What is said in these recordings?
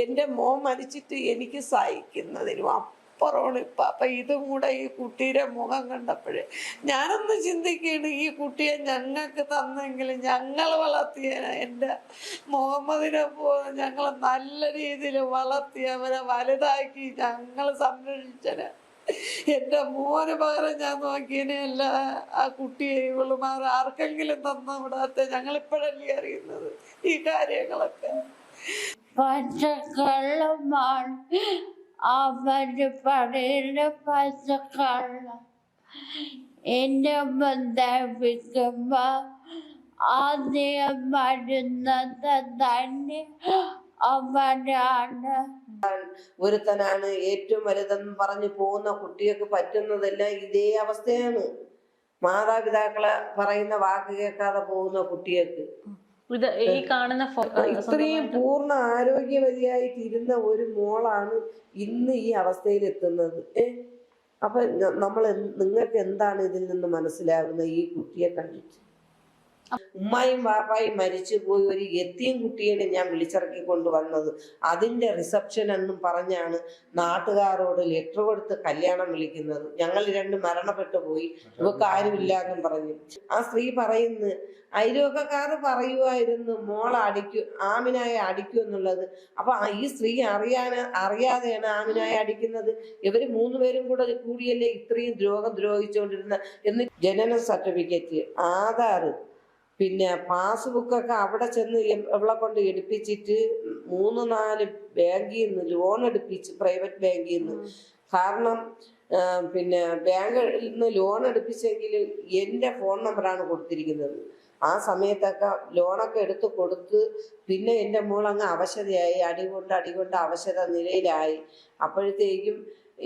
എൻ്റെ മോൻ മരിച്ചിട്ട് എനിക്ക് സഹിക്കുന്നതിനും അപ്പുറമാണ് ഇപ്പം. അപ്പം ഇതും കൂടെ ഈ കുട്ടിയുടെ മുഖം കണ്ടപ്പോഴേ ഞാനൊന്ന് ചിന്തിക്കുകയാണ്, ഈ കുട്ടിയെ ഞങ്ങൾക്ക് തന്നെങ്കിൽ ഞങ്ങൾ വളർത്തിയ എൻ്റെ മുഹമ്മദിനെ പോലെ ഞങ്ങൾ നല്ല രീതിയിൽ വളർത്തി അവരെ വലുതാക്കി ഞങ്ങൾ സംരക്ഷിച്ചത്. എൻ്റെ മോന് പകരം ഞാൻ നോക്കിയതിനെയല്ല ആ കുട്ടിയെ ഇവളുമാർ ആർക്കെങ്കിലും തന്ന വിടാത്ത ഞങ്ങളിപ്പോഴല്ലേ അറിയുന്നത് ഈ കാര്യങ്ങളൊക്കെ. പച്ചക്കള്ളമാണ് അവര് പറയുന്ന പച്ചക്കള്ളം. എന്റെ ബന്ധിപ്പിക്കുമ്പോ ആദ്യം വരുന്നത് തന്നെ അവരാണ്. ഒരുത്തനാണ് ഏറ്റവും വലുതെന്ന് പറഞ്ഞു പോകുന്ന കുട്ടികൾക്ക് പറ്റുന്നതെല്ലാം ഇതേ അവസ്ഥയാണ്. മാതാപിതാക്കളെ പറയുന്ന വാക്ക് കേൾക്കാതെ പോകുന്ന കുട്ടികൾക്ക് ഈ കാണുന്ന ഇത്രയും പൂർണ്ണ ആരോഗ്യവതിയായിട്ടിരുന്ന ഒരു മോളാണ് ഇന്ന് ഈ അവസ്ഥയിൽ എത്തുന്നത്. അപ്പൊ നിങ്ങൾക്ക് എന്താണ് ഇതിൽ നിന്ന് മനസ്സിലാകുന്നത്? ഈ കുട്ടിയെ കണ്ടിട്ട് ഉമ്മായും വാപ്പായും മരിച്ചു പോയി ഒരു യത്തീം കുട്ടിയെ ഞാൻ വിളിച്ചിറക്കി കൊണ്ടുവന്നത്. അതിന്റെ റിസപ്ഷൻ എന്നും പറഞ്ഞാണ് നാട്ടുകാരോട് ലെറ്റർ കൊടുത്ത് കല്യാണം വിളിക്കുന്നത്. ഞങ്ങൾ രണ്ട് മരണപ്പെട്ടു പോയി, ഇവക്ക് ആരുമില്ലാന്നും പറഞ്ഞു. ആ സ്ത്രീ പറയുന്നു, അയൽവക്കക്കാര് പറയുമായിരുന്നു മോളെ ആമിനായെ അടിക്കൂ എന്നുള്ളത്. അപ്പൊ ഈ സ്ത്രീ അറിയാതെയാണ് ആമിനായെ അടിക്കുന്നത്. ഇവര് മൂന്നുപേരും കൂടിയല്ലേ ഇത്രയും ദ്രോഹിച്ചുകൊണ്ടിരുന്ന എന്ന്. ജനന സർട്ടിഫിക്കറ്റ്, ആധാർ, പിന്നെ പാസ്ബുക്കൊക്കെ അവിടെ ചെന്ന് എവിടെ കൊണ്ട് എടുപ്പിച്ചിട്ട് 3-4 ബാങ്കിൽ നിന്ന് ലോൺ എടുപ്പിച്ച്, പ്രൈവറ്റ് ബാങ്കിൽ നിന്ന്. കാരണം പിന്നെ ബാങ്കിൽ നിന്ന് ലോൺ എടുപ്പിച്ചെങ്കിൽ എൻ്റെ ഫോൺ നമ്പറാണ് കൊടുത്തിരിക്കുന്നത്. ആ സമയത്തൊക്കെ ലോണൊക്കെ എടുത്ത് കൊടുത്ത് പിന്നെ എൻ്റെ മോളങ്ങ് അവശതയായി, അടികൊണ്ട് അവശത നിലയിലായി. അപ്പോഴത്തേക്കും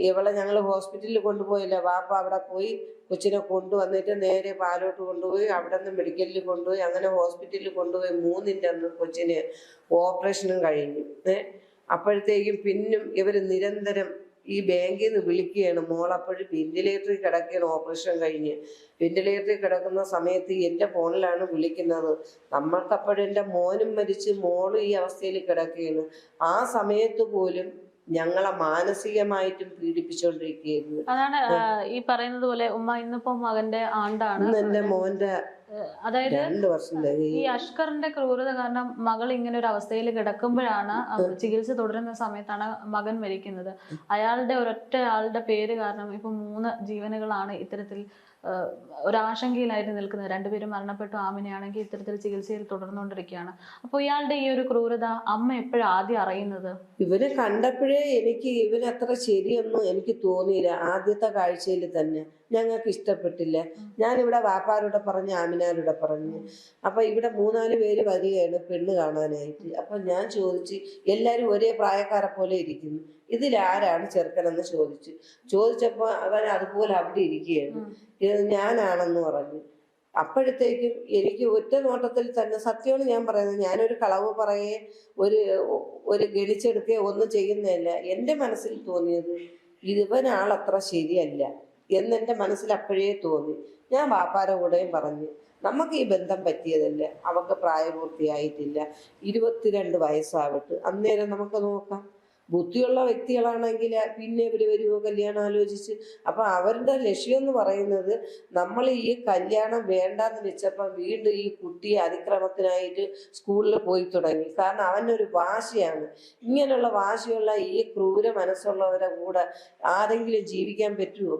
ഇവളെ ഞങ്ങൾ ഹോസ്പിറ്റലിൽ കൊണ്ടുപോയില്ല. വാപ്പ അവിടെ പോയി കൊച്ചിനെ കൊണ്ടുവന്നിട്ട് നേരെ പാലോട്ട് കൊണ്ടുപോയി, അവിടെ നിന്ന് മെഡിക്കലിൽ കൊണ്ടുപോയി, അങ്ങനെ ഹോസ്പിറ്റലിൽ കൊണ്ടുപോയി 3-ന്റെ അന്ന് കൊച്ചിന് ഓപ്പറേഷനും കഴിഞ്ഞു. അപ്പോഴത്തേക്കും പിന്നും ഇവർ നിരന്തരം ഈ ബാങ്കിൽ നിന്ന് വിളിക്കുകയാണ്. മോളപ്പോഴും വെന്റിലേറ്ററിൽ കിടക്കുകയാണ്. ഓപ്പറേഷൻ കഴിഞ്ഞ് വെന്റിലേറ്ററിൽ കിടക്കുന്ന സമയത്ത് എൻ്റെ ഫോണിലാണ് വിളിക്കുന്നത്. നമ്മൾക്കപ്പോഴും എൻ്റെ മോനും മരിച്ച് മോളും ഈ അവസ്ഥയിൽ കിടക്കുകയാണ്. ആ സമയത്ത് പോലും ഞങ്ങളെ മാനസികമായിട്ടും പീഡിപ്പിച്ചുകൊണ്ടിരിക്കുകയായിരുന്നു. അതാണ് ഈ പറയുന്നത് പോലെ ഉമ്മ ഇന്നിപ്പോ മകന്റെ ആണ്ടാണ്. എന്റെ മോന്റെ അതായത് 2 വർഷം ഈ അഷ്കറിന്റെ ക്രൂരത കാരണം മകൾ ഇങ്ങനെ ഒരു അവസ്ഥയിൽ കിടക്കുമ്പോഴാണ്, ചികിത്സ തുടരുന്ന സമയത്താണ് മകൻ മരിക്കുന്നത്. അയാളുടെ ഒരൊറ്റ ആളുടെ പേര് കാരണം ഇപ്പൊ 3 ജീവനുകളാണ് ഇത്തരത്തിൽ ഒരാശങ്കയിലായിട്ട് നിൽക്കുന്നത്. 2 പേരും മരണപ്പെട്ടു. ആമിനെയാണെങ്കിൽ ഇത്തരത്തിൽ ചികിത്സയിൽ തുടർന്നുകൊണ്ടിരിക്കുകയാണ്. അപ്പോൾ ഇയാളുടെ ഈ ഒരു ക്രൂരത അമ്മ എപ്പോഴും ആദ്യം അറിയുന്നത്? ഇവനെ കണ്ടപ്പോഴേ ഇവനത്ര ശരിയൊന്നും എനിക്ക് തോന്നിയില്ല. ആദ്യത്തെ കാഴ്ചയിൽ തന്നെ ഞങ്ങൾക്ക് ഇഷ്ടപ്പെട്ടില്ല. ഞാനിവിടെ വാപ്പാരോടെ പറഞ്ഞ് ആമിനാരോടെ പറഞ്ഞ്. അപ്പൊ ഇവിടെ 3-4 പേര് വരികയാണ് പെണ്ണ് കാണാനായിട്ട്. അപ്പൊ ഞാൻ ചോദിച്ച്, എല്ലാരും ഒരേ പ്രായക്കാരെ പോലെ ഇരിക്കുന്നു, ഇതിലാരാണ് ചെറുക്കനെന്ന് ചോദിച്ചപ്പോ അവൻ അതുപോലെ അവിടെ ഇരിക്കുകയാണ്. ഞാനാണെന്ന് പറഞ്ഞു. അപ്പോഴത്തേക്കും എനിക്ക് ഒറ്റ നോട്ടത്തിൽ തന്നെ, സത്യമാണ് ഞാൻ പറയുന്നത്, ഞാനൊരു കളവ് പറയേ ഒരു ഗണിച്ചെടുക്കുകയോ ഒന്നും ചെയ്യുന്നതല്ല. എൻ്റെ മനസ്സിൽ തോന്നിയത് ഇവനാളത്ര ശരിയല്ല എന്നെൻ്റെ മനസ്സിൽ അപ്പോഴേ തോന്നി. ഞാൻ വാപ്പാരെ കൂടെയും പറഞ്ഞു, നമുക്ക് ഈ ബന്ധം പറ്റിയതല്ല, അവൾക്ക് പ്രായപൂർത്തിയായിട്ടില്ല, 22 വയസ്സാവട്ടെ, അന്നേരം നമുക്ക് നോക്കാം. ബുദ്ധിയുള്ള വ്യക്തികളാണെങ്കിൽ പിന്നെ ഇവർ വരുമോ കല്യാണം ആലോചിച്ച്. അപ്പം അവരുടെ ലക്ഷ്യം എന്ന് പറയുന്നത്, നമ്മൾ ഈ കല്യാണം വേണ്ടാന്ന് വെച്ചപ്പം വീണ്ടും ഈ കുട്ടിയെ അതിക്രമത്തിനായിട്ട് സ്കൂളിൽ പോയി തുടങ്ങി. കാരണം അവനൊരു വാശിയാണ്. ഇങ്ങനെയുള്ള വാശിയുള്ള ഈ ക്രൂര മനസ്സുള്ളവരെ കൂടെ ആരെങ്കിലും ജീവിക്കാൻ പറ്റുമോ?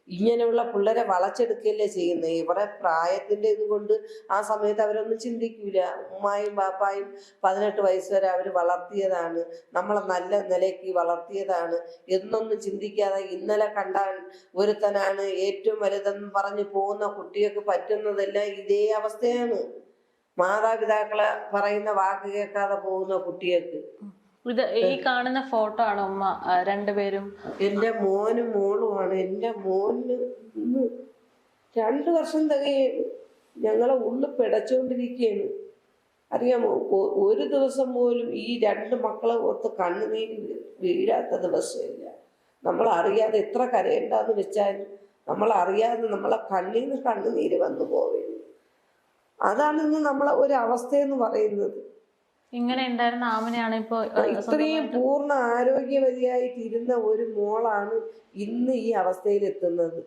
ഇങ്ങനെയുള്ള പിള്ളേരെ വളച്ചെടുക്കുകയല്ലേ ചെയ്യുന്നത്. ഇവരെ പ്രായത്തിൻ്റെ ഇതുകൊണ്ട് ആ സമയത്ത് അവരൊന്നും ചിന്തിക്കൂല. ഉമ്മായും ബാപ്പായും 18 വയസ്സ് വരെ അവർ വളർത്തിയതാണ്, നമ്മളെ നല്ല നിലയ്ക്ക് വളർത്തിയതാണ് എന്നൊന്നും ചിന്തിക്കാതെ ഇന്നലെ കണ്ടാൽ ഒരുത്തനാണ് ഏറ്റവും വലുതെന്ന് പറഞ്ഞു പോകുന്ന കുട്ടികൾക്ക് പറ്റുന്നതെല്ലാം ഇതേ അവസ്ഥയാണ്. മാതാപിതാക്കളെ പറയുന്ന വാക്ക് കേൾക്കാതെ പോകുന്ന കുട്ടികൾക്ക്. ഇത് ഈ കാണുന്ന ഫോട്ടോ ആണ് ഉമ്മ 2 പേരും. എൻ്റെ മോനും മോളുമാണ്. എൻ്റെ മോന് 2 വർഷം തികയാണ്. ഞങ്ങളെ ഉള്ളിൽ പിടച്ചുകൊണ്ടിരിക്കുകയാണ്. അറിയാമോ, ഒരു ദിവസം പോലും ഈ 2 മക്കളെ ഓർത്ത് കണ്ണുനീര് വീഴാത്ത ദിവസമില്ല. നമ്മളറിയാതെ എത്ര കരയണ്ടെന്ന് വെച്ചാലും നമ്മളറിയാതെ നമ്മളെ കണ്ണിൽ നിന്ന് കണ്ണുനീര് വന്നു പോവുകയാണ്. അതാണ് ഇന്ന് നമ്മളെ ഒരു അവസ്ഥയെന്ന് പറയുന്നത്. ഇങ്ങനെ ഉണ്ടായിരുന്ന ആമിനെയാണ് ഇപ്പൊ ഇത്രയും പൂർണ്ണ ആരോഗ്യവതിയായിട്ടിരുന്ന ഒരു മോളാണ് ഇന്ന് ഈ അവസ്ഥയിൽ എത്തുന്നത്.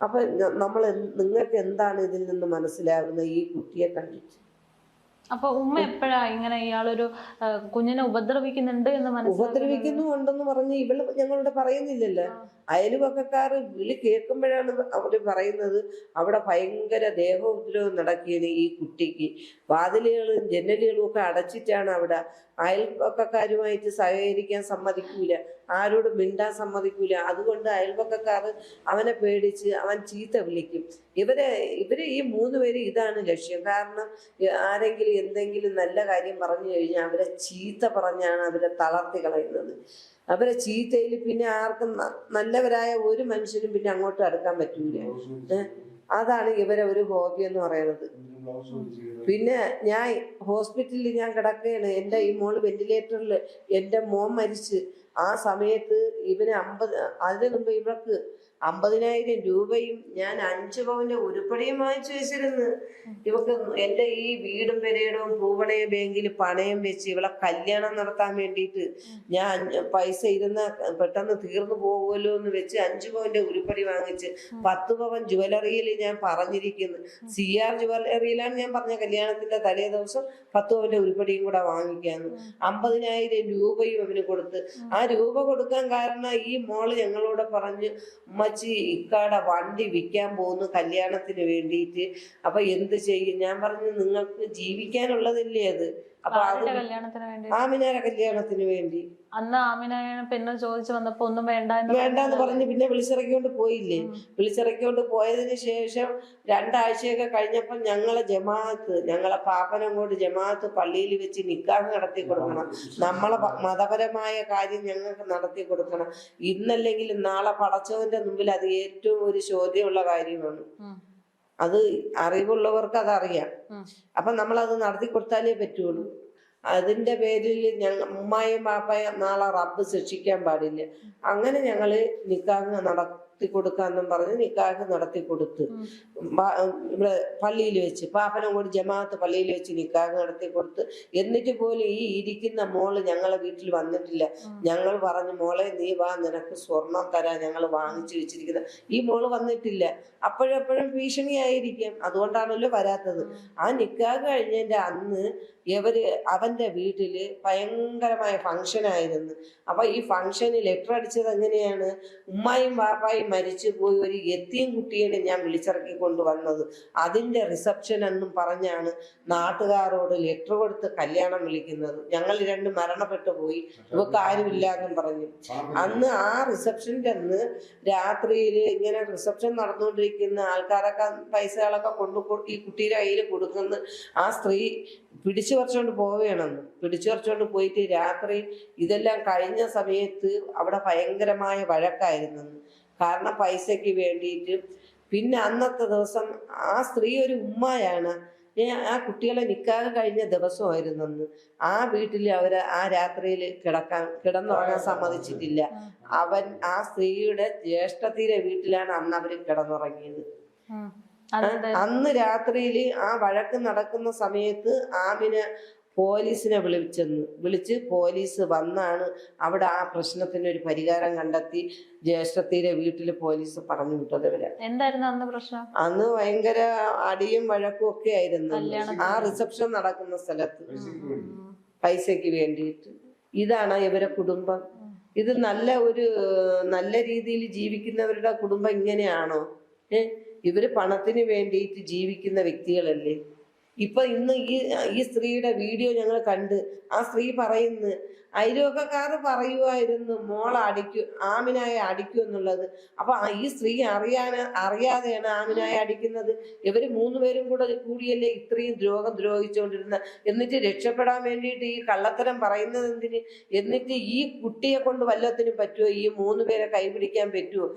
അപ്പൊ നമ്മൾ നിങ്ങൾക്ക് എന്താണ് ഇതിൽ നിന്ന് മനസ്സിലാകുന്നത് ഈ കുട്ടിയെ കണ്ടിട്ട്? അപ്പൊ ഉമ്മ എപ്പോഴാ ഇങ്ങനെ ഇയാളൊരു കുഞ്ഞിനെ ഉപദ്രവിക്കുന്നുണ്ട് എന്ന് ഉപദ്രവിക്കുന്നുണ്ടെന്ന് പറഞ്ഞ് ഇവള് ഞങ്ങളോട് പറയുന്നില്ലല്ലോ. അയൽവക്കക്കാര് വിളി കേൾക്കുമ്പോഴാണ് അവര് പറയുന്നത് അവിടെ ഭയങ്കര ദേഹോപദ്രവം നടക്കുകയാണ് ഈ കുട്ടിക്ക്. വാതിലുകളും ജനലുകളും ഒക്കെ അടച്ചിട്ടാണ് അവിടെ. അയൽവക്കക്കാരുമായിട്ട് സഹകരിക്കാൻ സമ്മതിക്കൂല, ആരോടും മിണ്ടാൻ സമ്മതിക്കൂല. അതുകൊണ്ട് അയൽവക്കക്കാർ അവനെ പേടിച്ച് അവൻ ചീത്ത വിളിക്കും. ഇവര് ഈ 3 പേര് ഇതാണ് ലക്ഷ്യം. കാരണം ആരെങ്കിലും എന്തെങ്കിലും നല്ല കാര്യം പറഞ്ഞു കഴിഞ്ഞാൽ അവരെ ചീത്ത പറഞ്ഞാണ് അവരെ തളർത്തി കളയുന്നത്. അവരെ ചീത്തയിൽ പിന്നെ ആർക്കും നല്ലവരായ ഒരു മനുഷ്യനും പിന്നെ അങ്ങോട്ട് അടുക്കാൻ പറ്റൂല. അതാണ് ഇവരെ ഒരു ഹോബി എന്ന് പറയുന്നത്. പിന്നെ ഞാൻ ഹോസ്പിറ്റലിൽ ഞാൻ കിടക്കുകയാണ്. എൻ്റെ ഈ മോള് വെന്റിലേറ്ററിൽ, എൻ്റെ മോൻ മരിച്ച് ആ സമയത്ത് ഇവന് അതിനു മുമ്പ് ഇവർക്ക് 50,000 രൂപയും ഞാൻ 5 പവന്റെ ഉരുപ്പടിയും വാങ്ങിച്ചു വെച്ചിരുന്നു. ഇവക്ക് എൻ്റെ ഈ വീടും പെരയിടവും പൂവണയ ബാങ്കിൽ പണയം വെച്ച് ഇവളെ കല്യാണം നടത്താൻ വേണ്ടിയിട്ട് ഞാൻ പൈസ ഇരുന്ന പെട്ടെന്ന് തീർന്നു പോകുമല്ലോ എന്ന് വെച്ച് 5 പവന്റെ ഉരുപ്പടി വാങ്ങിച്ച് 10 പവൻ ജ്വല്ലറിയിൽ ഞാൻ പറഞ്ഞിരിക്കുന്നു. CR ജ്വല്ലറിയിലാണ് ഞാൻ പറഞ്ഞ കല്യാണത്തിന്റെ തലേ ദിവസം 10 പവന്റെ ഉരുപ്പടിയും കൂടെ വാങ്ങിക്കാന്ന്. 50,000 രൂപയും അവന് കൊടുത്ത്. ആ രൂപ കൊടുക്കാൻ കാരണം ഈ മോള് ഞങ്ങളോട് പറഞ്ഞ്, ഉമ്മച്ചി ഇക്കാടെ വണ്ടി വിൽക്കാൻ പോകുന്നു കല്യാണത്തിന് വേണ്ടിയിട്ട്, അപ്പൊ എന്ത് ചെയ്യും? ഞാൻ പറഞ്ഞു നിങ്ങൾക്ക് ജീവിക്കാനുള്ളതല്ലേ അത്. അപ്പൊ അത് ആമിനാരെ കല്യാണത്തിന് വേണ്ടി. അന്ന് ആമിനായ പെണ്ണ് ചോദിച്ചു വന്നപ്പോ ഒന്നും വേണ്ടെന്ന് പറഞ്ഞ് പിന്നെ വിളിച്ചിറക്കിക്കൊണ്ട് പോയില്ലേ. വിളിച്ചിറക്കിക്കൊണ്ട് പോയതിന് ശേഷം 2 ആഴ്ചയൊക്കെ കഴിഞ്ഞപ്പോൾ ഞങ്ങളെ പാപ്പനങ്ങോട്ട് ജമാഅത്ത് പള്ളിയിൽ വെച്ച് നിക്കാഹ് നടത്തി കൊടുക്കണം. നമ്മളെ മതപരമായ കാര്യം ഞങ്ങൾക്ക് നടത്തി കൊടുക്കണം. ഇന്നല്ലെങ്കിൽ നാളെ പടച്ചവന്റെ മുമ്പിൽ അത് ഏറ്റവും ഒരു ചോദ്യമുള്ള കാര്യമാണ്. അത് അറിവുള്ളവർക്ക് അതറിയാം. അപ്പൊ നമ്മളത് നടത്തി കൊടുത്താലേ പറ്റുള്ളൂ. അതിന്റെ പേരിൽ ഉമ്മായും പാപ്പയും നാളെ റബ്ബ് ശിക്ഷിക്കാൻ പാടില്ല. അങ്ങനെ ഞങ്ങള് നിക്കാഹ് നടത്തി കൊടുക്കാന്നും പറഞ്ഞ് നിക്കാഹ് നടത്തി കൊടുത്ത് ഇവിടെ പള്ളിയിൽ വെച്ച് പാപ്പനം കൂടി ജമാഅത്ത് പള്ളിയിൽ വെച്ച് നിക്കാഹ് നടത്തി കൊടുത്ത്. എന്നിട്ട് പോലും ഈ ഇരിക്കുന്ന മോള് ഞങ്ങളെ വീട്ടിൽ വന്നിട്ടില്ല. ഞങ്ങൾ പറഞ്ഞു, മോളെ നീ വാ, നിനക്ക് സ്വർണം തരാൻ ഞങ്ങൾ വാങ്ങിച്ചു വെച്ചിരിക്കുന്ന. ഈ മോള് വന്നിട്ടില്ല. അപ്പോഴെപ്പോഴും ഭീഷണിയായിരിക്കാം, അതുകൊണ്ടാണല്ലോ വരാത്തത്. ആ നിക്കാഹ് കഴിഞ്ഞതിന്റെ അന്ന് അവന്റെ വീട്ടില് ഭയങ്കരമായ ഫംഗ്ഷൻ ആയിരുന്നു. അപ്പൊ ഈ ഫംഗ്ഷന് ലെറ്റർ അടിച്ചത് എങ്ങനെയാണ്? ഉമ്മായും പാപ്പായും മരിച്ചു പോയി ഒരു യത്തീം കുട്ടിയെ ഞാൻ വിളിച്ചിറക്കി കൊണ്ടുവന്നത്, അതിന്റെ റിസപ്ഷൻ എന്നും പറഞ്ഞാണ് നാട്ടുകാരോട് ലെറ്റർ കൊടുത്ത് കല്യാണം വിളിക്കുന്നത്. ഞങ്ങൾ 2 മരണപ്പെട്ടു പോയി, ഇവക്ക് ആരുമില്ലാന്നും പറഞ്ഞു. അന്ന് ആ റിസപ്ഷന്റെ അന്ന് രാത്രിയിൽ ഇങ്ങനെ റിസപ്ഷൻ നടന്നുകൊണ്ടിരിക്കുന്ന ആൾക്കാരൊക്കെ പൈസകളൊക്കെ ഈ കുട്ടിയുടെ കയ്യിൽ കൊടുക്കുന്ന ആ സ്ത്രീ പിടിച്ചു പറിച്ചോണ്ട് പോവുകയാണെന്ന്. പിടിച്ചു പറിച്ചോണ്ട് പോയിട്ട് രാത്രി ഇതെല്ലാം കഴിഞ്ഞ സമയത്ത് അവിടെ ഭയങ്കരമായ വഴക്കായിരുന്നെന്ന്. കാരണം പൈസയ്ക്ക് വേണ്ടിയിട്ട്. പിന്നെ അന്നത്തെ ദിവസം ആ സ്ത്രീ ഒരു ഉമ്മയാണ്. ആ കുട്ടികളെ നിക്കാഹ് കഴിഞ്ഞ ദിവസമായിരുന്നെന്ന്. ആ വീട്ടിൽ അവര് ആ രാത്രിയിൽ കിടന്നുറങ്ങാൻ സമ്മതിച്ചിട്ടില്ല. ആ സ്ത്രീയുടെ ജ്യേഷ്ഠത്തിയുടെ വീട്ടിലാണ് അന്ന് അവര് കിടന്നുറങ്ങിയത്. അന്ന് രാത്രിയിൽ ആ വഴക്ക് നടക്കുന്ന സമയത്ത് ആമിനെ പോലീസിനെ വിളിച്ച് പോലീസ് വന്നാണ് അവിടെ ആ പ്രശ്നത്തിന് ഒരു പരിഹാരം കണ്ടെത്തി ജ്യേഷ്ഠത്തിയുടെ വീട്ടില് പോലീസ് പറഞ്ഞു വിട്ടത്. എന്തായിരുന്നു അന്ന് പ്രശ്നം? അന്ന് ഭയങ്കര അടിയും വഴക്കും ഒക്കെ ആയിരുന്നു ആ റിസപ്ഷൻ നടക്കുന്ന സ്ഥലത്ത്, പൈസക്ക് വേണ്ടിയിട്ട്. ഇതാണ് ഇവരെ കുടുംബം. ഇത് നല്ല രീതിയിൽ ജീവിക്കുന്നവരുടെ കുടുംബം ഇങ്ങനെയാണോ? ഇവര് പണത്തിന് വേണ്ടിയിട്ട് ജീവിക്കുന്ന വ്യക്തികളല്ലേ? ഇന്ന് ഈ സ്ത്രീയുടെ വീഡിയോ ഞങ്ങൾ കണ്ട് ആ സ്ത്രീ പറയുന്നു, അയൽവക്കക്കാര് പറയുമായിരുന്നു ആമിനായ അടിക്കും എന്നുള്ളത്. അപ്പൊ ഈ സ്ത്രീ അറിയാതെയാണ് ആമിനായ അടിക്കുന്നത്. ഇവര് 3 പേരും കൂടിയല്ലേ ഇത്രയും ദ്രോഹം ദ്രോഹിച്ചുകൊണ്ടിരുന്ന. എന്നിട്ട് രക്ഷപ്പെടാൻ വേണ്ടിയിട്ട് ഈ കള്ളത്തരം പറയുന്നത് എന്തിന്? എന്നിട്ട് ഈ കുട്ടിയെ കൊണ്ട് വല്ലത്തിനും പറ്റുമോ? ഈ 3 പേരെ കൈപിടിക്കാൻ പറ്റുമോ?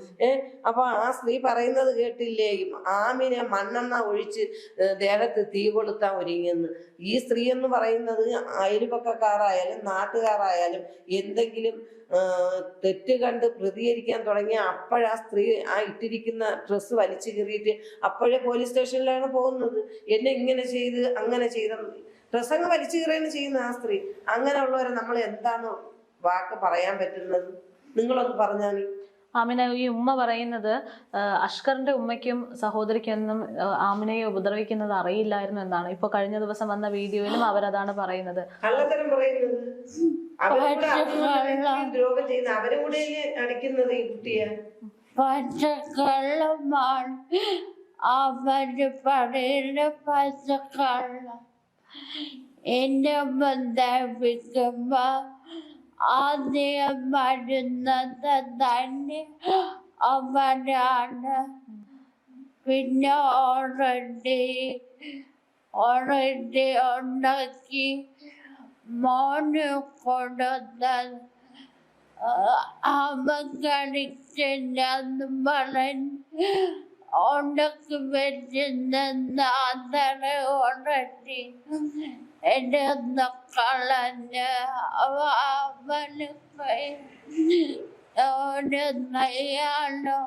അപ്പൊ ആ സ്ത്രീ പറയുന്നത് കേട്ടില്ലേ, ആമിനെ മണ്ണെണ്ണ ഒഴിച്ച് ദേഹത്ത് തീ കൊളുത്താൻ ഒരുങ്ങിയെന്ന്. ഈ സ്ത്രീ എന്ന് പറയുന്നത് അയൽപക്കക്കാരായാലും നാട്ടുകാരായാലും എന്തെങ്കിലും തെറ്റ് കണ്ട് പ്രതികരിക്കാൻ തുടങ്ങിയ അപ്പോഴാ സ്ത്രീ ആ ഇട്ടിരിക്കുന്ന ഡ്രസ്സ് വലിച്ചു കീറിയിട്ട് അപ്പോഴേ പോലീസ് സ്റ്റേഷനിലാണ് പോകുന്നത്. എന്നെ ഇങ്ങനെ ചെയ്ത് അങ്ങനെ ചെയ്ത ഡ്രസ്സങ്ങ് വലിച്ചു കീറുകയാണ് ചെയ്യുന്ന ആ സ്ത്രീ. അങ്ങനെയുള്ളവരെ നമ്മൾ എന്താണ് വാക്ക് പറയാൻ പറ്റുന്നത്? നിങ്ങളൊന്ന് പറഞ്ഞാൽ. ആമിന, ഈ ഉമ്മ പറയുന്നത് അഷ്കറിന്റെ ഉമ്മയ്ക്കും സഹോദരിക്കൊന്നും ആമിനയെ ഉപദ്രവിക്കുന്നത് അറിയില്ലായിരുന്നു എന്നാണ്. ഇപ്പൊ കഴിഞ്ഞ ദിവസം വന്ന വീഡിയോയിലും അവരതാണ് പറയുന്നത്. കള്ളത്തരം പറയുന്നത്. ദ്രോഹം ചെയ്യുന്ന അവരും കൂടെ അടിക്കുന്നത് ഈ കുട്ടിയെ. പച്ചക്കള്ളമാണ് അവര് പറയുന്ന പച്ചക്കള്ളം. എന്റെ ബന്ധിപ്പിക്കുമ്പോ ആദ്യം വരുന്നത് തന്നെ അവരാണ്. പിന്നെ ഓൾറെഡി ഉണ്ടാക്കി മോന് കൊടുത്ത അവൻ കഴിച്ചെന്നു പറഞ്ഞ് ഉണ്ടാക്കി വെച്ചിരുന്ന അതരെ ഓൾറെഡി എന്നെ കളഞ്ഞ് അവന് നെയ്യാണോ.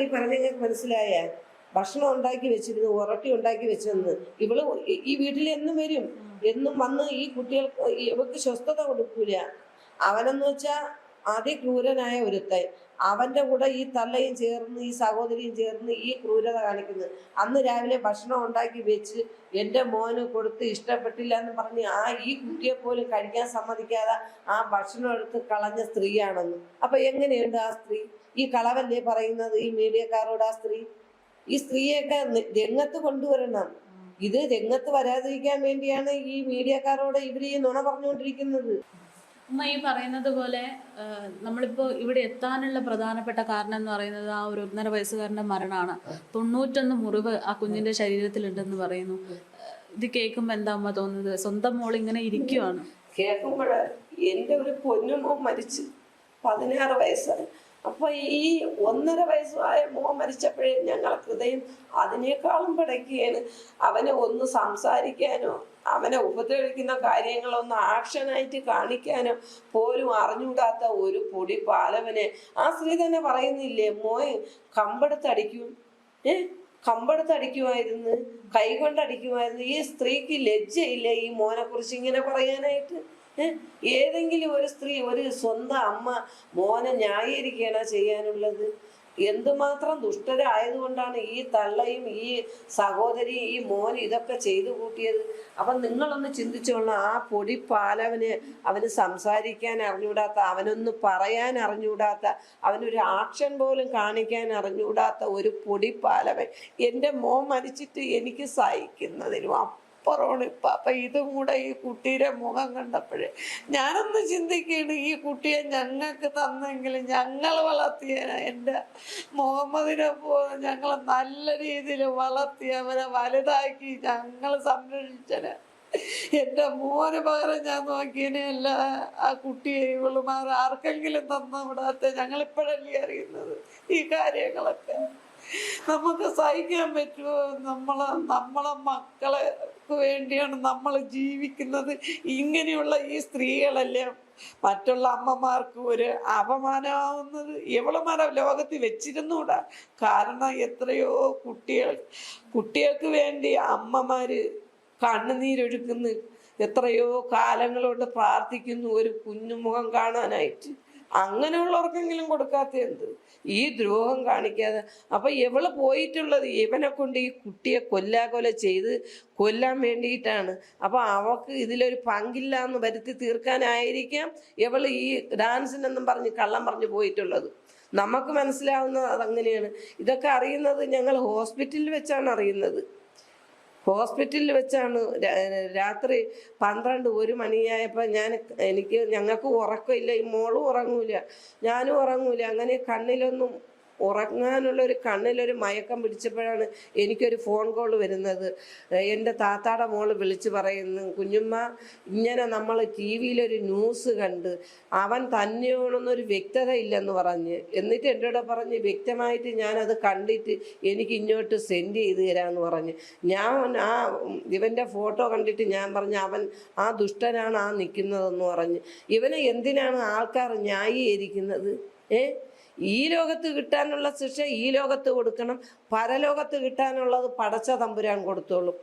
ഈ പറഞ്ഞ മനസ്സിലായ? ഭക്ഷണം ഉണ്ടാക്കി വെച്ചിരുന്നു, ഉറട്ടി ഉണ്ടാക്കി വെച്ചെന്ന്. ഇവള് ഈ വീട്ടിൽ എന്നും വരും, എന്നും വന്ന് ഈ കുട്ടികൾക്ക് ഇവർക്ക് സ്വസ്ഥത കൊടുക്കൂല. അവനെന്ന് വെച്ചാ അതിക്രൂരനായ ഒരുത്തൻ. അവന്റെ കൂടെ ഈ തള്ളയും ചേർന്ന് ഈ സഹോദരിയും ചേർന്ന് ഈ ക്രൂരത കാണിക്കുന്നത്. അന്ന് രാവിലെ ഭക്ഷണം ഉണ്ടാക്കി വെച്ച് എൻ്റെ മോന് കൊടുത്ത് ഇഷ്ടപ്പെട്ടില്ല എന്ന് പറഞ്ഞ് ഈ കുട്ടിയെ പോലും കഴിക്കാൻ സമ്മതിക്കാതെ ആ ഭക്ഷണം എടുത്ത് കളഞ്ഞ സ്ത്രീയാണെന്ന്. അപ്പൊ എങ്ങനെയുണ്ട് ആ സ്ത്രീ? ഈ കളവല്ലേ പറയുന്നത് ഈ മീഡിയക്കാരോട്? ആ സ്ത്രീ, ഈ സ്ത്രീയൊക്കെ രംഗത്ത് കൊണ്ടുവരണം. ഇത് രംഗത്ത് വരാതിരിക്കാൻ വേണ്ടിയാണ് ഈ മീഡിയക്കാരോട് ഇവര് ഈ നുണ പറഞ്ഞുകൊണ്ടിരിക്കുന്നത്. ഉമ്മ ഈ പറയുന്നത് പോലെ നമ്മളിപ്പോൾ ഇവിടെ എത്താനുള്ള പ്രധാനപ്പെട്ട കാരണം എന്ന് പറയുന്നത് ആ ഒരു 1.5 വയസ്സുകാരൻ്റെ മരണമാണ്. 91 മുറിവ് ആ കുഞ്ഞിന്റെ ശരീരത്തിലുണ്ടെന്ന് പറയുന്നു. ഇത് കേൾക്കുമ്പോൾ എന്താ അമ്മ തോന്നുന്നത്? സ്വന്തം മോൾ ഇങ്ങനെ ഇരിക്കുവാണ്. കേൾക്കുമ്പോൾ എൻ്റെ ഒരു പൊന്നുമോ മരിച്ച് 16 വയസ്സായി. അപ്പൊ ഈ 1.5 വയസ്സായ മോൻ മരിച്ചപ്പോഴേ ഞങ്ങളെ ഹൃദയം അതിനേക്കാളും പിടയ്ക്കുകയാണ്. അവനെ ഒന്ന് സംസാരിക്കാനോ അവനെ ഉപദ്രവിക്കുന്ന കാര്യങ്ങളൊന്ന് ആക്ഷനായിട്ട് കാണിക്കാനോ പോലും അറിഞ്ഞൂടാത്ത ഒരു പൊടി പാലവനെ ആ സ്ത്രീ തന്നെ പറയുന്നില്ലേ, മോൻ കമ്പെടുത്തടിക്കും, കമ്പെടുത്തടിക്കുമായിരുന്നു, കൈകൊണ്ടടിക്കുമായിരുന്നു. ഈ സ്ത്രീക്ക് ലജ്ജയില്ലേ ഈ മോനെ കുറിച്ച് ഇങ്ങനെ പറയാനായിട്ട്? ഏതെങ്കിലും ഒരു സ്ത്രീ, ഒരു സ്വന്തം അമ്മ മോനെ ന്യായീകരിക്കുകയാണ് ചെയ്യാനുള്ളത്? എന്തുമാത്രം ദുഷ്ടരായതുകൊണ്ടാണ് ഈ തള്ളയും ഈ സഹോദരിയും ഈ മോൻ ഇതൊക്കെ ചെയ്തു കൂട്ടിയത്. അപ്പം നിങ്ങളൊന്ന് ചിന്തിച്ചോളാം. ആ പൊടി പാലവന്, അവന് സംസാരിക്കാൻ അറിഞ്ഞൂടാത്ത, അവനൊന്ന് പറയാൻ അറിഞ്ഞൂടാത്ത, അവനൊരു ആക്ഷൻ പോലും കാണിക്കാൻ അറിഞ്ഞൂടാത്ത ഒരു പൊടി പാലവൻ. എൻ്റെ മോൻ മരിച്ചിട്ട് എനിക്ക് സഹിക്കുന്നതിനും അപ്പുറമാണ് ഇപ്പം. അപ്പം ഇതും കൂടെ ഈ കുട്ടിയുടെ മുഖം കണ്ടപ്പോഴേ ഞാനൊന്ന് ചിന്തിക്കുകയാണ്, ഈ കുട്ടിയെ ഞങ്ങൾക്ക് തന്നെങ്കിൽ ഞങ്ങൾ വളർത്തിയ എൻ്റെ മുഹമ്മദിനെ പോലെ ഞങ്ങൾ നല്ല രീതിയിൽ വളർത്തി അവനെ വലുതാക്കി ഞങ്ങൾ സംരക്ഷിച്ചനെ. എൻ്റെ മോന് പകരം ഞാൻ നോക്കിയതിനെയല്ല ആ കുട്ടിയെ ഇവളുമാർ ആർക്കെങ്കിലും തന്നിവിടാത്ത ഞങ്ങളിപ്പോഴല്ലേ അറിയുന്നത് ഈ കാര്യങ്ങളൊക്കെ. നമുക്ക് സഹിക്കാൻ പറ്റുമോ? നമ്മളെ മക്കൾക്ക് വേണ്ടിയാണ് നമ്മൾ ജീവിക്കുന്നത്. ഇങ്ങനെയുള്ള ഈ സ്ത്രീകളല്ലേ മറ്റുള്ള അമ്മമാർക്ക് ഒരു അപമാനമാവുന്നത്. എവളുമാരെ ലോകത്ത് വെച്ചിരുന്നൂടാ. കാരണം എത്രയോ കുട്ടികൾക്ക് വേണ്ടി അമ്മമാര് കണ്ണുനീരൊഴുക്കുന്നു, എത്രയോ കാലങ്ങൾ കൊണ്ട് പ്രാർത്ഥിക്കുന്നു ഒരു കുഞ്ഞുമുഖം കാണാനായിട്ട്. അങ്ങനെയുള്ളവർക്കെങ്കിലും കൊടുക്കാത്ത എന്ത്? ഈ ദ്രോഹം കാണിക്കാതെ. അപ്പൊ ഇവള് പോയിട്ടുള്ളത് ഇവനെ കൊണ്ട് ഈ കുട്ടിയെ കൊല്ലാകൊല ചെയ്ത് കൊല്ലാൻ വേണ്ടിയിട്ടാണ്. അപ്പൊ അവക്ക് ഇതിലൊരു പങ്കില്ല എന്ന് വരുത്തി തീർക്കാനായിരിക്കാം ഇവള് ഈ ഡാൻസിനെന്നും പറഞ്ഞ് കള്ളം പറഞ്ഞു പോയിട്ടുള്ളത്. നമുക്ക് മനസ്സിലാവുന്നത് അതങ്ങനെയാണ്. ഇതൊക്കെ അറിയുന്നത് ഞങ്ങൾ ഹോസ്പിറ്റലിൽ വെച്ചാണ് അറിയുന്നത്. ഹോസ്പിറ്റലിൽ വെച്ചാണ് രാത്രി 12-1 മണിയായപ്പോൾ ഞങ്ങൾക്ക് ഉറക്കമില്ല. ഈ മോളും ഉറങ്ങൂല, ഞാനും ഉറങ്ങൂല. അങ്ങനെ കണ്ണിലൊന്നും ഉറങ്ങാനുള്ളൊരു കണ്ണിലൊരു മയക്കം പിടിച്ചപ്പോഴാണ് എനിക്കൊരു ഫോൺ കോൾ വരുന്നത്. എൻ്റെ താത്താടെ മോള് വിളിച്ച് പറയുന്നു, കുഞ്ഞുമ്മ ഇങ്ങനെ നമ്മൾ TV-യിലൊരു ന്യൂസ് കണ്ട് അവൻ തന്നെയാണെന്നൊരു വ്യക്തത ഇല്ലെന്ന് പറഞ്ഞ്. എന്നിട്ട് എൻ്റെ കൂടെ പറഞ്ഞ് വ്യക്തമായിട്ട് ഞാനത് കണ്ടിട്ട് എനിക്ക് ഇങ്ങോട്ട് സെൻഡ് ചെയ്ത് തരാമെന്ന് പറഞ്ഞ്. ഞാൻ ഇവൻ്റെ ഫോട്ടോ കണ്ടിട്ട് ഞാൻ പറഞ്ഞു അവൻ ആ ദുഷ്ടനാണ് ആ നിൽക്കുന്നതെന്ന് പറഞ്ഞ്. ഇവനെ എന്തിനാണ് ആൾക്കാർ ന്യായീകരിക്കുന്നത്? ഈ ലോകത്ത് കിട്ടാനുള്ള ശിക്ഷ ഈ ലോകത്ത് കൊടുക്കണം, പരലോകത്ത് കിട്ടാനുള്ളത് പടച്ച തമ്പുരാൻ കൊടുത്തോളും.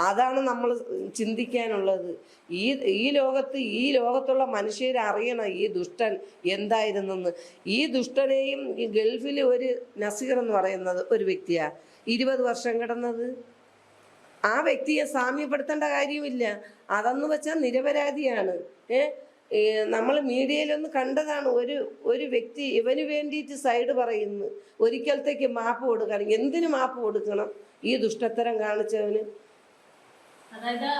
അതാണ് നമ്മൾ ചിന്തിക്കാനുള്ളത്. ഈ ലോകത്തുള്ള മനുഷ്യരെ അറിയണം ഈ ദുഷ്ടൻ എന്തായിരുന്നെന്ന്. ഈ ദുഷ്ടനെയും ഈ ഗൾഫിൽ ഒരു നസീർ എന്ന് പറയുന്നത് ഒരു വ്യക്തിയാ 20 വർഷം കിടന്നത്. ആ വ്യക്തിയെ സാമ്യപ്പെടുത്തേണ്ട കാര്യമില്ല. അതെന്ന് വെച്ചാൽ നിരപരാധിയാണ്. നമ്മൾ മീഡിയയിലൊന്ന് കണ്ടതാണ്, ഒരു വ്യക്തി ഇവന് വേണ്ടിയിട്ട് സൈഡ് പറയുന്നു. ഒരിക്കലത്തേക്ക് മാപ്പ് കൊടുക്കണം. എന്തിനു മാപ്പ് കൊടുക്കണം ഈ ദുഷ്ടത്തരം കാണിച്ചവന്? അതായത്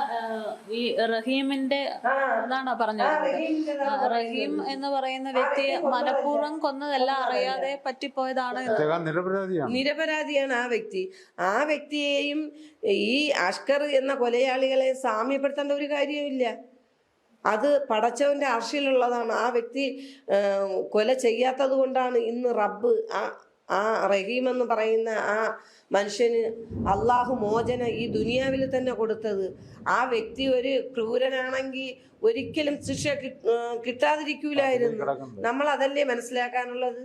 ഈ റഹീമിന്റെ ഇതാണോ പറഞ്ഞത്? റഹീം എന്ന് പറയുന്ന വ്യക്തിയെ മനഃപൂർവ്വം കൊന്നതല്ല, അറിയാതെ പറ്റിപ്പോയതാണ്. നിരപരാധിയാണ് ആ വ്യക്തി. ആ വ്യക്തിയെയും ഈ അഷ്കർ എന്ന കൊലയാളികളെ സാമ്യപ്പെടുത്തേണ്ട ഒരു കാര്യമില്ല. അത് പടച്ചവന്റെ അർശിലുള്ളതാണ്. ആ വ്യക്തി കൊല ചെയ്യാത്തത് കൊണ്ടാണ് ഇന്ന് റബ്ബ് ആ റഹീം എന്ന് പറയുന്ന ആ മനുഷ്യന് അള്ളാഹു മോചന ഈ ദുനിയാവിൽ തന്നെ കൊടുത്തത്. ആ വ്യക്തി ഒരു ക്രൂരനാണെങ്കിൽ ഒരിക്കലും ശിക്ഷ കിട്ടാതിരിക്കൂലായിരുന്നു. നമ്മൾ അതല്ലേ മനസ്സിലാക്കാനുള്ളത്?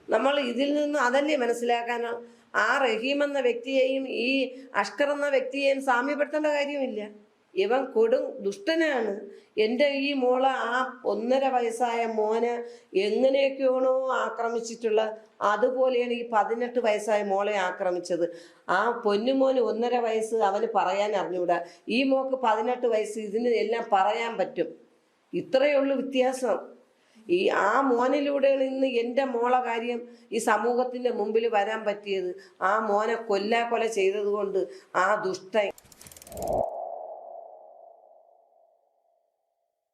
നമ്മൾ ഇതിൽ നിന്ന് അതല്ലേ മനസ്സിലാക്കാനോ? ആ റഹീം എന്ന വ്യക്തിയെയും ഈ അഷ്കർ എന്ന വ്യക്തിയെയും സാമ്യപ്പെടുത്തേണ്ട കാര്യമില്ല. ഇവൻ കൊടും ദുഷ്ടനാണ്. എൻ്റെ ഈ മോളെ, ആ 1.5 വയസ്സായ മോനെ എങ്ങനെയൊക്കെയാണോ ആക്രമിച്ചിട്ടുള്ളത്, അതുപോലെയാണ് ഈ 18 വയസ്സായ മോളെ ആക്രമിച്ചത്. ആ പൊന്നുമോന് 1.5 വയസ്സ്, അവന് പറയാൻ അറിഞ്ഞൂടാ. ഈ മോക്ക് 18 വയസ്സ്. ഇതിന് എല്ലാം പറയാൻ പറ്റും. ഇത്രയേ ഉള്ളൂ വ്യത്യാസം. ആ മോനിലൂടെയാണ് ഇന്ന് എൻ്റെ മോളെ കാര്യം ഈ സമൂഹത്തിൻ്റെ മുമ്പിൽ വരാൻ പറ്റിയത്. ആ മോനെ കൊല ചെയ്തത് കൊണ്ട് ആ ദുഷ്ടൻ